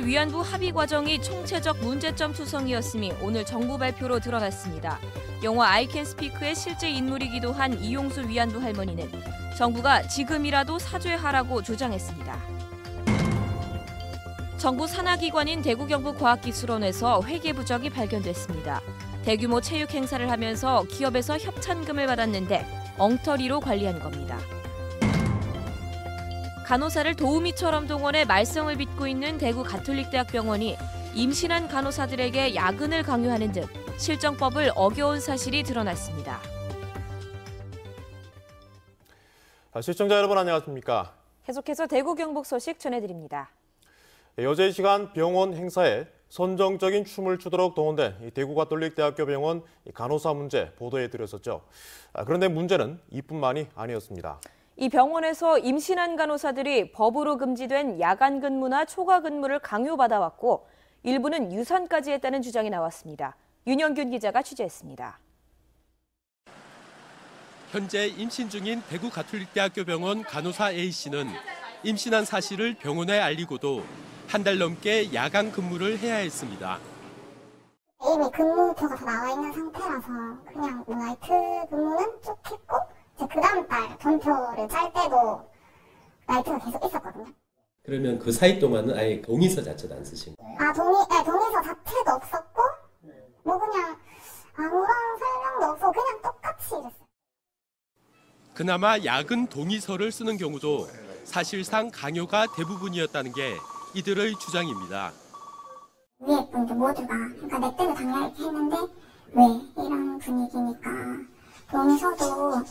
위안부 합의 과정이 총체적 문제점 투성이었음이 오늘 정부 발표로 드러났습니다. 영화 I Can Speak의 실제 인물이기도 한 이용수 위안부 할머니는 정부가 지금이라도 사죄하라고 주장했습니다. 정부 산하기관인 대구경북과학기술원에서 회계 부정이 발견됐습니다. 대규모 체육 행사를 하면서 기업에서 협찬금을 받았는데 엉터리로 관리한 겁니다. 간호사를 도우미처럼 동원해 말썽을 빚고 있는 대구 가톨릭대학병원이 임신한 간호사들에게 야근을 강요하는 등 실정법을 어겨운 사실이 드러났습니다. 시청자 여러분 안녕하십니까? 계속해서 대구 경북 소식 전해드립니다. 여제 시간 병원 행사에 선정적인 춤을 추도록 동원된 대구 가톨릭대학교 병원 간호사 문제 보도해드렸었죠. 그런데 문제는 이뿐만이 아니었습니다. 이 병원에서 임신한 간호사들이 법으로 금지된 야간 근무나 초과 근무를 강요받아왔고 일부는 유산까지 했다는 주장이 나왔습니다. 윤영균 기자가 취재했습니다. 현재 임신 중인 대구 가톨릭대학교 병원 간호사 A씨는 임신한 사실을 병원에 알리고도 한 달 넘게 야간 근무를 해야 했습니다. 이미 근무표가 다 나와 있는 상태라서 그냥 나이트 근무는 쭉 했고 그 다음 달 전표를 짤 때도 나이트가 계속 있었거든요. 그러면 그 사이 동안은 아예 동의서 자체도 안 쓰신 거예요? 동의서 자체도 없었고 뭐 그냥 아무런 설명도 없고 그냥 똑같이 이랬어요. 그나마 야근 동의서를 쓰는 경우도 사실상 강요가 대부분이었다는 게 이들의 주장입니다. 위에 분들 모두가 그러니까 내 때문에 당연히 이렇게 했는데 왜 이런 분위기니까 동의서도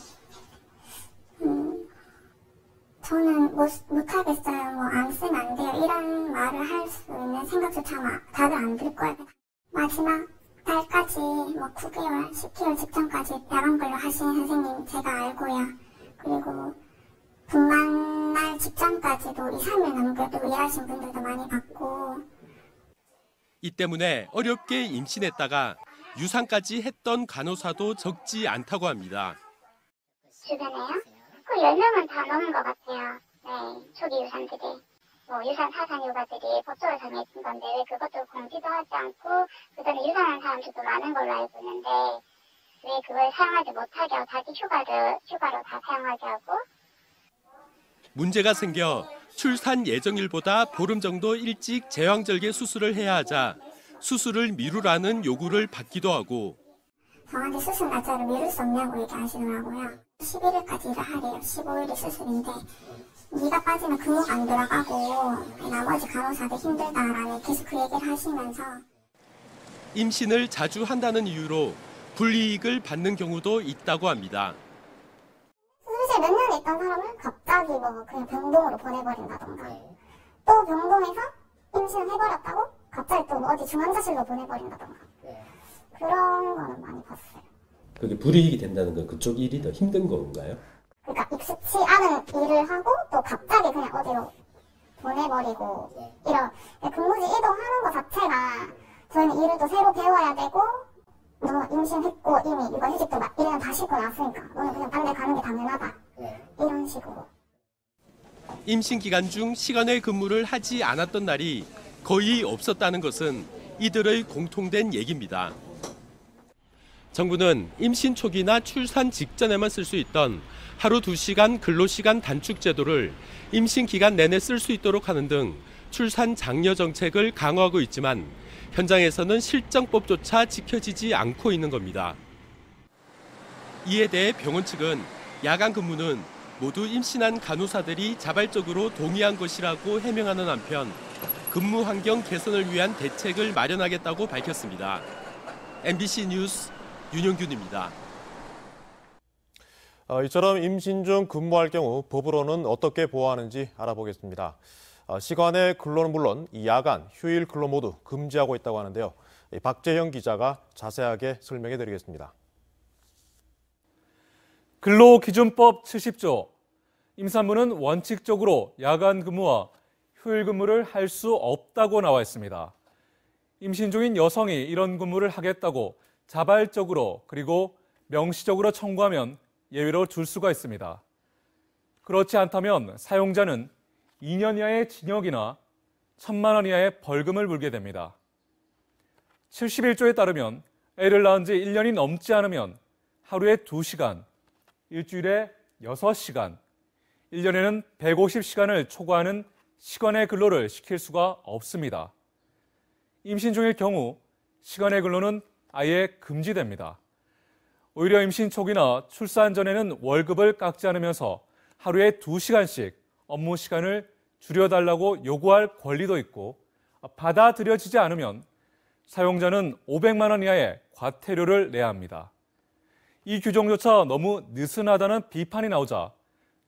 저는 못하겠어요. 뭐 안 쓰면 안 돼요. 이런 말을 할 수 있는 생각조차 다들 안 들 거예요. 마지막 달까지 뭐 9개월, 10개월 직전까지 야간 근로 하시는 선생님 제가 알고요. 그리고 분만날 직전까지도 2, 3일 넘게도 일하신 분들도 많이 봤고. 이 때문에 어렵게 임신했다가 유산까지 했던 간호사도 적지 않다고 합니다. 주변에요? 그 10명은 다 넘은 것 같아요. 네, 초기 유산들이. 뭐 유산 사상 휴가들이 법적으로 정해진 건데 왜 그것도 공지도 하지 않고 그다음에 유산한 사람들도 많은 걸로 알고 있는데 왜 그걸 사용하지 못하게 하고 자기 휴가로 다 사용하게 하고. 문제가 생겨 출산 예정일보다 보름 정도 일찍 제왕절개 수술을 해야 하자 수술을 미루라는 요구를 받기도 하고 저한테 수술 날짜를 미룰 수 없냐고 얘기하시더라고요. 11일까지 일을 하래요. 15일이 수술인데 네가 빠지면 근무가 안 들어가고 나머지 간호사들 힘들다라는 계속 그 얘기를 하시면서 임신을 자주 한다는 이유로 불이익을 받는 경우도 있다고 합니다. 수술실 몇 년에 있던 사람을 갑자기 뭐 그냥 병동으로 보내버린다던가 또 병동에서 임신을 해버렸다고 갑자기 또 어디 중환자실로 보내버린다던가 그런 거는 많이 봤어요. 그게 불이익이 된다는 건 그쪽 일이 더 힘든 건가요? 그러니까 익숙치 않은 일을 하고 또 갑자기 그냥 어디로 보내버리고 이런 근무지 이동하는 것 자체가 저희는 일을 또 새로 배워야 되고 너 임신했고 이미 이거 휴직도 1년 다 쉬고 났으니까 너는 그냥 딴 데 가는 게 당연하다 이런 식으로. 임신 기간 중 시간외 근무를 하지 않았던 날이 거의 없었다는 것은 이들의 공통된 얘기입니다. 정부는 임신 초기나 출산 직전에만 쓸 수 있던 하루 2시간 근로시간 단축 제도를 임신 기간 내내 쓸 수 있도록 하는 등 출산 장려 정책을 강화하고 있지만 현장에서는 실정법조차 지켜지지 않고 있는 겁니다. 이에 대해 병원 측은 야간 근무는 모두 임신한 간호사들이 자발적으로 동의한 것이라고 해명하는 한편 근무 환경 개선을 위한 대책을 마련하겠다고 밝혔습니다. MBC 뉴스 윤영균입니다. 이처럼 임신 중 근무할 경우 법으로는 어떻게 보호하는지 알아보겠습니다. 시간외 근로는 물론 야간, 휴일 근로 모두 금지하고 있다고 하는데요. 박재형 기자가 자세하게 설명해 드리겠습니다. 근로기준법 70조. 임산부는 원칙적으로 야간 근무와 휴일 근무를 할 수 없다고 나와 있습니다. 임신 중인 여성이 이런 근무를 하겠다고 자발적으로 그리고 명시적으로 청구하면 예외로 줄 수가 있습니다. 그렇지 않다면 사용자는 2년 이하의 징역이나 1,000만 원 이하의 벌금을 물게 됩니다. 71조에 따르면 애를 낳은 지 1년이 넘지 않으면 하루에 2시간, 일주일에 6시간, 1년에는 150시간을 초과하는 시간의 근로를 시킬 수가 없습니다. 임신 중일 경우 시간의 근로는 아예 금지됩니다. 오히려 임신 초기나 출산 전에는 월급을 깎지 않으면서 하루에 2시간씩 업무 시간을 줄여달라고 요구할 권리도 있고, 받아들여지지 않으면 사용자는 500만 원 이하의 과태료를 내야 합니다. 이 규정조차 너무 느슨하다는 비판이 나오자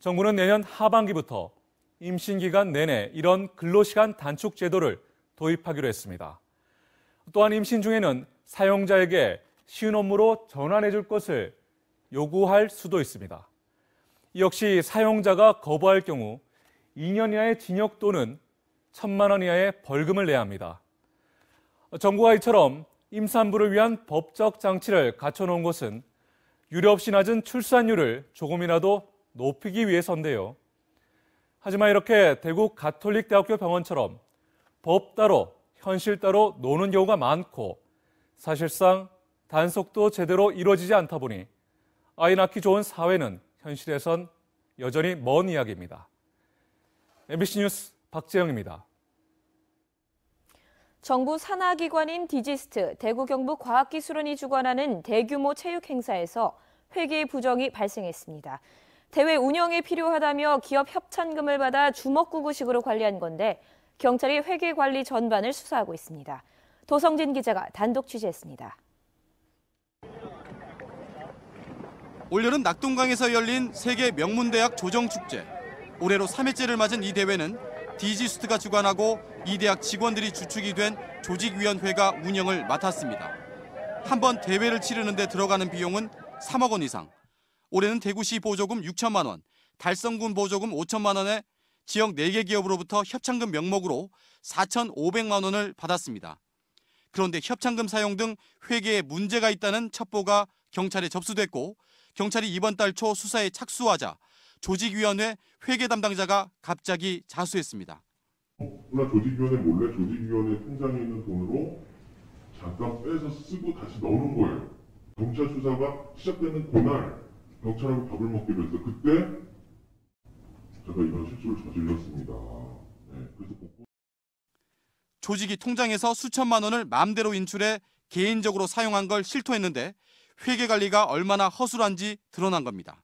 정부는 내년 하반기부터 임신 기간 내내 이런 근로시간 단축 제도를 도입하기로 했습니다. 또한 임신 중에는 사용자에게 쉬운 업무로 전환해 줄 것을 요구할 수도 있습니다. 이 역시 사용자가 거부할 경우 2년 이하의 징역 또는 1,000만 원 이하의 벌금을 내야 합니다. 정부가 이처럼 임산부를 위한 법적 장치를 갖춰놓은 것은 유례 없이 낮은 출산율을 조금이라도 높이기 위해서인데요. 하지만 이렇게 대구 가톨릭대학교 병원처럼 법 따로 현실 따로 노는 경우가 많고, 사실상 단속도 제대로 이루어지지 않다 보니 아이 낳기 좋은 사회는 현실에선 여전히 먼 이야기입니다. MBC 뉴스 박재영입니다. 정부 산하기관인 디지스트 대구경북과학기술원이 주관하는 대규모 체육 행사에서 회계 부정이 발생했습니다. 대회 운영에 필요하다며 기업 협찬금을 받아 주먹구구식으로 관리한 건데 경찰이 회계 관리 전반을 수사하고 있습니다. 도성진 기자가 단독 취재했습니다. 올여름 낙동강에서 열린 세계 명문대학 조정축제. 올해로 3회째를 맞은 이 대회는 디지스트가 주관하고 이 대학 직원들이 주축이 된 조직위원회가 운영을 맡았습니다. 한번 대회를 치르는 데 들어가는 비용은 3억 원 이상. 올해는 대구시 보조금 6천만 원, 달성군 보조금 5천만 원에 지역 4개 기업으로부터 협찬금 명목으로 4,500만 원을 받았습니다. 그런데 협찬금 사용 등 회계에 문제가 있다는 첩보가 경찰에 접수됐고, 경찰이 이번 달 초 수사에 착수하자 조직위원회 회계 담당자가 갑자기 자수했습니다. 조직위원회 몰래 조직위원회 통장에 있는 돈으로 잠깐 빼서 쓰고 다시 넣는 거예요. 경찰 수사가 시작되는 그날 경찰하고 밥을 먹기로 해서 그때 제가 이런 실수를 저질렀습니다. 그래서 조직이 통장에서 수천만 원을 마음대로 인출해 개인적으로 사용한 걸 실토했는데 회계 관리가 얼마나 허술한지 드러난 겁니다.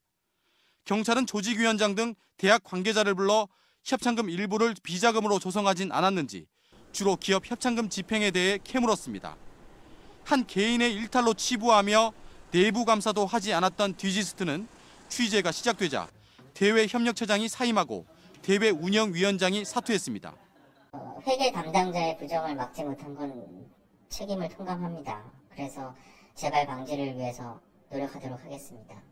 경찰은 조직위원장 등 대학 관계자를 불러 협찬금 일부를 비자금으로 조성하진 않았는지 주로 기업 협찬금 집행에 대해 캐물었습니다. 한 개인의 일탈로 치부하며 내부 감사도 하지 않았던 디지스트는 취재가 시작되자 대회 협력처장이 사임하고 대회 운영위원장이 사퇴했습니다. 회계 담당자의 부정을 막지 못한 건 책임을 통감합니다. 그래서 재발 방지를 위해서 노력하도록 하겠습니다.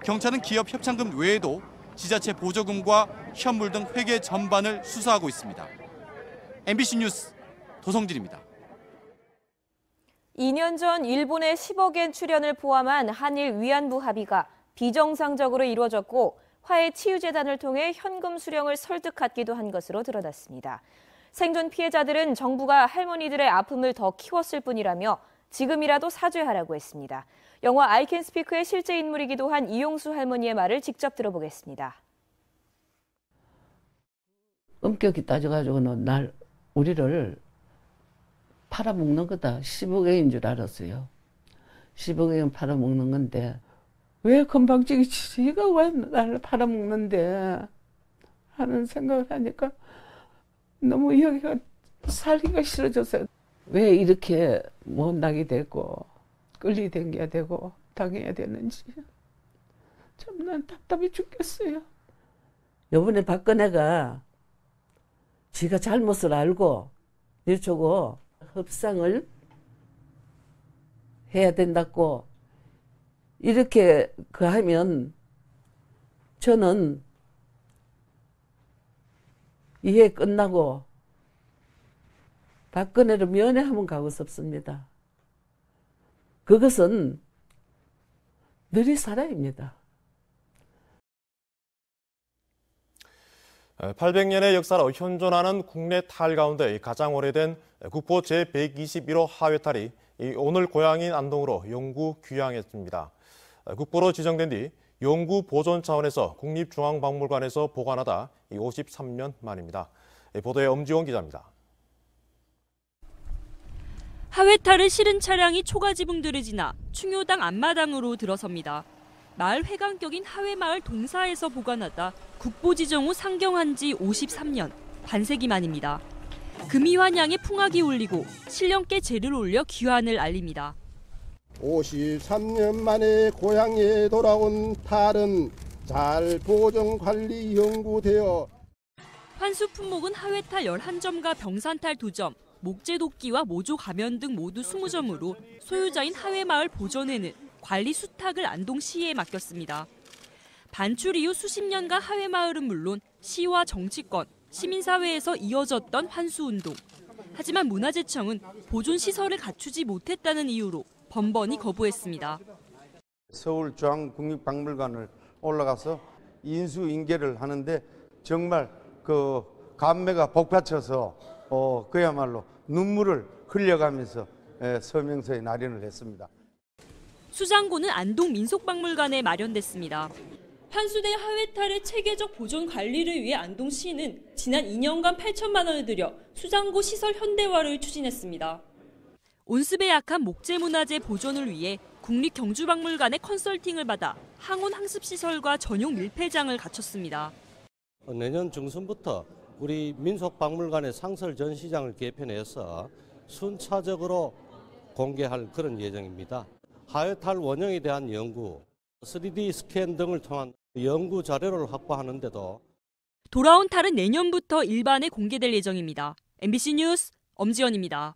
경찰은 기업 협찬금 외에도 지자체 보조금과 현물 등 회계 전반을 수사하고 있습니다. MBC 뉴스 도성진입니다. 2년 전 일본의 10억엔 출연을 포함한 한일 위안부 합의가 비정상적으로 이루어졌고 화해치유재단을 통해 현금 수령을 설득하기도 한 것으로 드러났습니다. 생존 피해자들은 정부가 할머니들의 아픔을 더 키웠을 뿐이라며 지금이라도 사죄하라고 했습니다. 영화 I Can Speak의 실제 인물이기도 한 이용수 할머니의 말을 직접 들어보겠습니다. 엄격히 따져가지고는 우리를 팔아먹는 거다. 10억円줄 알았어요. 10억円팔아먹는 건데 왜 건방지게 지가 왜 나를 팔아먹는데 하는 생각을 하니까 너무 여기가 살기가 싫어졌어요. 왜 이렇게 못나게 되고 끌리댕겨야 되고 당해야 되는지 참 난 답답해 죽겠어요. 요번에 박근혜가 지가 잘못을 알고 이러고 협상을 해야 된다고 이렇게 하면 저는 이해 끝나고 박근혜를 면회하면 가고 싶습니다. 그것은 늘이 살아입니다. 800년의 역사로 현존하는 국내 탈 가운데 가장 오래된 국보 제121호 하회탈이 오늘 고향인 안동으로 영구 귀향했습니다. 국보로 지정된 뒤 영구 보존 차원에서 국립중앙박물관에서 보관하다 53년 만입니다. 보도에 엄지원 기자입니다. 하회탈을 실은 차량이 초가지붕들을 지나 충효당 앞마당으로 들어섭니다. 마을 회관격인 하회마을 동사에서 보관하다 국보 지정 후 상경한 지 53년, 반세기 만입니다. 금이환양에 풍악이 울리고 신령께 제를 올려 귀환을 알립니다. 53년 만에 고향에 돌아온 탈은 잘 보존 관리 연구되어 환수 품목은 하회탈 11점과 병산탈 2점, 목재도끼와 모조 가면 등 모두 20점으로 소유자인 하회마을 보존회는 관리 수탁을 안동시에 맡겼습니다. 반출 이후 수십 년간 하회마을은 물론 시와 정치권, 시민사회에서 이어졌던 환수운동. 하지만 문화재청은 보존시설을 갖추지 못했다는 이유로 번번이 거부했습니다. 서울중앙국립박물관을 올라가서 인수인계를 하는데 정말 그 감회가 복받쳐서 그야말로 눈물을 흘려가면서 서명서에 날인을 했습니다. 수장고는 안동 민속박물관에 마련됐습니다. 환수된 하회탈의 체계적 보존 관리를 위해 안동시는 지난 2년간 8천만 원을 들여 수장고 시설 현대화를 추진했습니다. 온습에 약한 목재문화재 보존을 위해 국립경주박물관의 컨설팅을 받아 항온 항습시설과 전용 밀폐장을 갖췄습니다. 내년 중순부터 우리 민속박물관의 상설 전시장을 개편해서 순차적으로 공개할 그런 예정입니다. 하회탈 원형에 대한 연구, 3D 스캔 등을 통한 연구 자료를 확보하는데도 돌아온 탈은 내년부터 일반에 공개될 예정입니다. MBC 뉴스 엄지연입니다.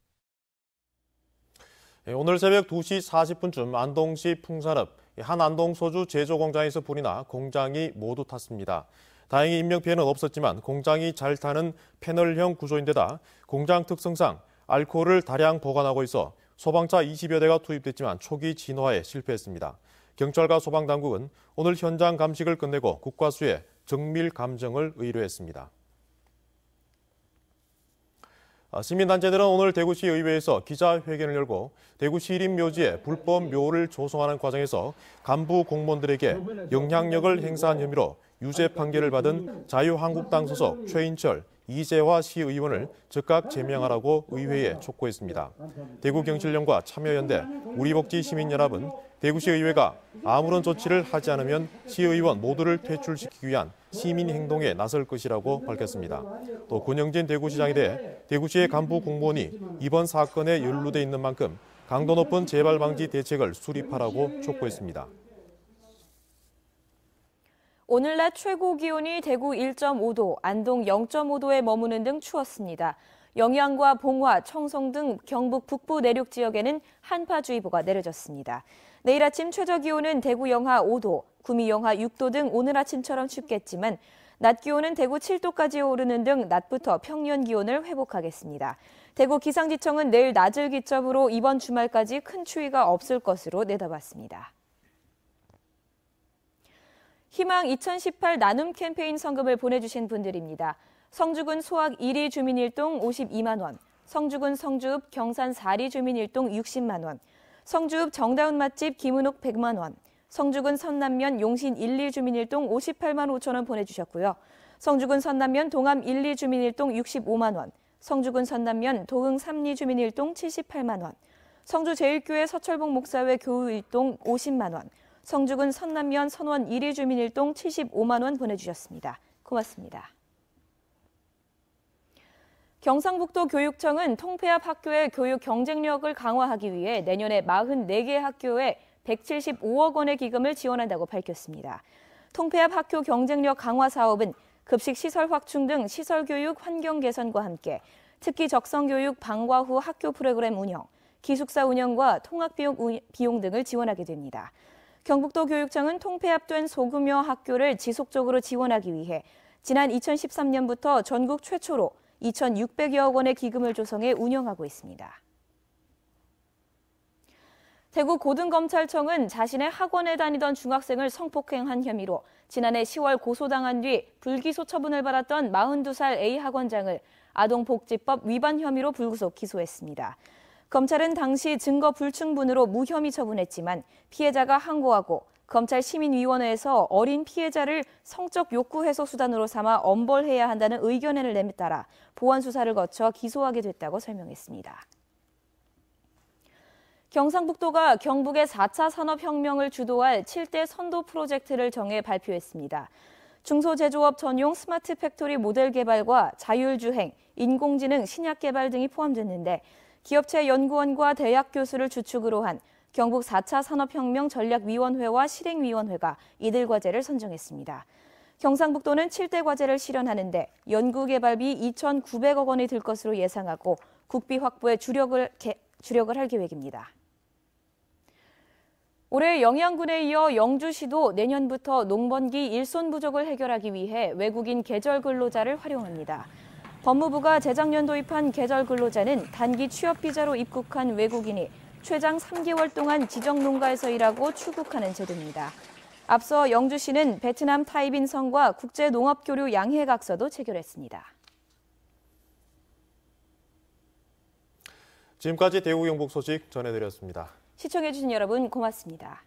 오늘 새벽 2시 40분쯤 안동시 풍산읍 한 안동 소주 제조 공장에서 불이 나 공장이 모두 탔습니다. 다행히 인명피해는 없었지만 공장이 잘 타는 패널형 구조인데다 공장 특성상 알코올을 다량 보관하고 있어 소방차 20여 대가 투입됐지만 초기 진화에 실패했습니다. 경찰과 소방당국은 오늘 현장 감식을 끝내고 국과수에 정밀 감정을 의뢰했습니다. 시민단체들은 오늘 대구시 의회에서 기자회견을 열고 대구 시립묘지에 불법 묘를 조성하는 과정에서 간부 공무원들에게 영향력을 행사한 혐의로 유죄 판결을 받은 자유한국당 소속 최인철, 이재화 시의원을 즉각 제명하라고 의회에 촉구했습니다. 대구경실련과 참여연대, 우리복지시민연합은 대구시 의회가 아무런 조치를 하지 않으면 시의원 모두를 퇴출시키기 위한 시민행동에 나설 것이라고 밝혔습니다. 또 권영진 대구시장에 대해 대구시의 간부 공무원이 이번 사건에 연루돼 있는 만큼 강도 높은 재발 방지 대책을 수립하라고 촉구했습니다. 오늘 낮 최고 기온이 대구 1.5도, 안동 0.5도에 머무는 등 추웠습니다. 영양과 봉화, 청송 등 경북 북부 내륙 지역에는 한파주의보가 내려졌습니다. 내일 아침 최저 기온은 대구 영하 5도, 구미 영하 6도 등 오늘 아침처럼 춥겠지만 낮 기온은 대구 7도까지 오르는 등 낮부터 평년 기온을 회복하겠습니다. 대구 기상지청은 내일 낮을 기점으로 이번 주말까지 큰 추위가 없을 것으로 내다봤습니다. 희망 2018 나눔 캠페인 성금을 보내주신 분들입니다. 성주군 소악 1리 주민일동 52만 원, 성주군 성주읍 경산 4리 주민일동 60만 원, 성주읍 정다운 맛집 김은옥 100만 원, 성주군 선남면 용신 1리 주민일동 58만 5천 원 보내주셨고요. 성주군 선남면 동암 1리 주민일동 65만 원, 성주군 선남면 도흥 3리 주민일동 78만 원, 성주 제일교회 서철봉 목사회 교우일동 50만 원, 성주군 선남면 선원 1리 주민일동 75만 원 보내주셨습니다. 고맙습니다. 경상북도 교육청은 통폐합 학교의 교육 경쟁력을 강화하기 위해 내년에 44개 학교에 175억 원의 기금을 지원한다고 밝혔습니다. 통폐합 학교 경쟁력 강화 사업은 급식 시설 확충 등 시설 교육 환경 개선과 함께 특기 적성 교육 방과 후 학교 프로그램 운영, 기숙사 운영과 통학 비용 등을 지원하게 됩니다. 경북도 교육청은 통폐합된 소규모 학교를 지속적으로 지원하기 위해 지난 2013년부터 전국 최초로 2,600여 원의 기금을 조성해 운영하고 있습니다. 대구 고등검찰청은 자신의 학원에 다니던 중학생을 성폭행한 혐의로 지난해 10월 고소당한 뒤 불기소 처분을 받았던 42살 A 학원장을 아동복지법 위반 혐의로 불구속 기소했습니다. 검찰은 당시 증거 불충분으로 무혐의 처분했지만 피해자가 항고하고 검찰 시민위원회에서 어린 피해자를 성적 욕구 해소 수단으로 삼아 엄벌해야 한다는 의견을 낸 데 따라 보완 수사를 거쳐 기소하게 됐다고 설명했습니다. 경상북도가 경북의 4차 산업혁명을 주도할 7대 선도 프로젝트를 정해 발표했습니다. 중소제조업 전용 스마트 팩토리 모델 개발과 자율주행, 인공지능 신약 개발 등이 포함됐는데 기업체 연구원과 대학 교수를 주축으로 한 경북 4차 산업혁명 전략위원회와 실행위원회가 이들 과제를 선정했습니다. 경상북도는 7대 과제를 실현하는데 연구개발비 2,900억 원이 들 것으로 예상하고 국비 확보에 주력을 할 계획입니다. 올해 영양군에 이어 영주시도 내년부터 농번기 일손 부족을 해결하기 위해 외국인 계절 근로자를 활용합니다. 법무부가 재작년 도입한 계절 근로자는 단기 취업 비자로 입국한 외국인이 최장 3개월 동안 지정 농가에서 일하고 출국하는 제도입니다. 앞서 영주시는 베트남 타이빈성과 국제농업교류 양해각서도 체결했습니다. 지금까지 대구 경북 소식 전해드렸습니다. 시청해주신 여러분 고맙습니다.